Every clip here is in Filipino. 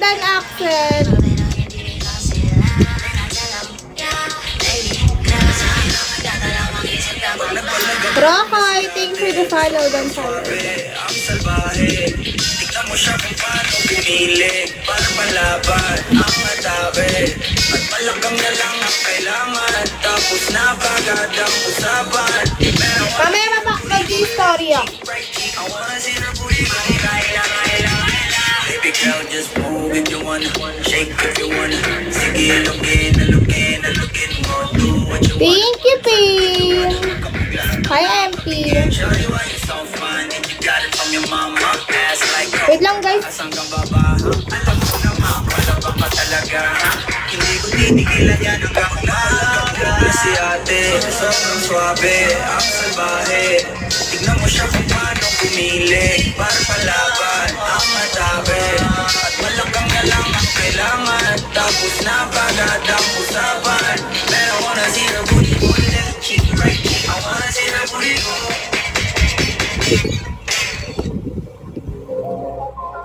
Dan Accent. Rokoy, thanks for the follow, Dan follow. Ang salbahe, tignan mo siya kung paano pumili para palaban ang matabi. At malakang na lang ang kailangan, tapos na bagad ang usapan. Kamera pa mag-istorya. I wanna see the booty go kaila. Baby girl, just move if you wanna, shake if you wanna. Sige, lookin mo, do what you want. Thank you, Pin. Hi, MP. Shawty, why you so fine? And you got it from your mama. Ass like Wait lang, guys. hanggang baba. Alam mo naman, palabang ka talaga. Hindi ko tinigilan yan hanggang umaga. Si ate, sobrang swabe, ang salbahe. Tignan mo siya kung paano pumili para palaban ang matabi. At malakang na lang ang kailangan, tapos na bagad ang usapan. Pero I wanna see the booty go left cheek, right cheek. I wanna see the booty go.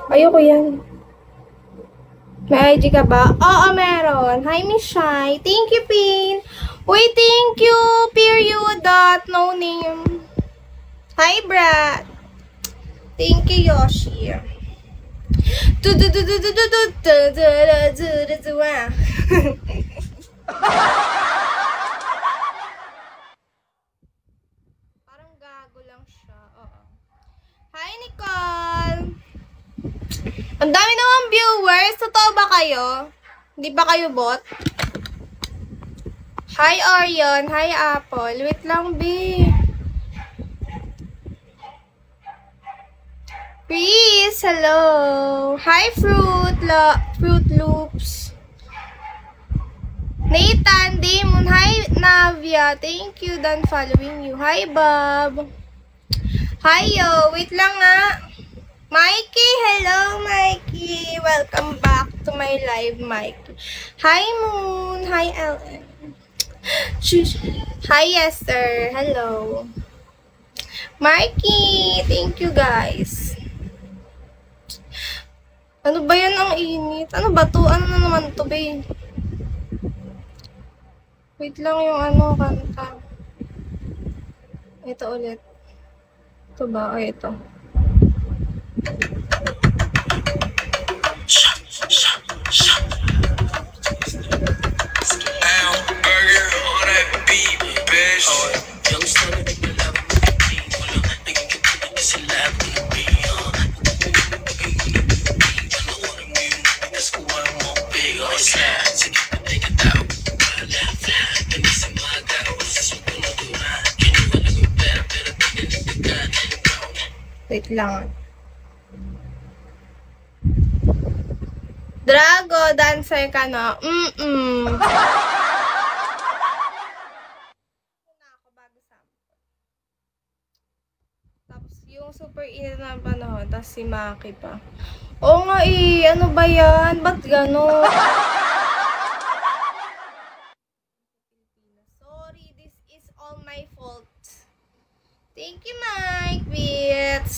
Ayoko yan. May IG ka ba? Oo, meron. Hi, Miss Shai. Thank you, Pin. Uy, thank you. Period. No name. Hi, Brad. Thank you, Yoshi. Parang gago lang siya. Oo. Hi, Nicole. Ang dami naman viewers. Totoo ba kayo? Hindi ba kayo bot? Hi, Orion. Hi, Apple. Wait lang, B. Chris, hello. Hi, Fruit Loops. Nathan, Damon. Hi, Navia. Thank you, done following you. Hi, Bob. Hi, yo. Wait lang nga. Mikey, hello, Mikey. Welcome back to my live, Mikey. Hi, Moon. Hi, Ellen. Hi, Esther. Hello. Mikey, thank you, guys. Ano ba yan ang init? Ano ba to? Ano na naman to, babe? Wait lang yung ano, kanta. Ito ulit. Ito ba? O, ito. Wait lang. Drago, dancer ka na. Tapos yung super init na panahon, tapos si Maki pa. Oo nga eh, ano ba yan? Ba't gano'n? Sorry, this is all my fault. Thank you, Mike. Bits.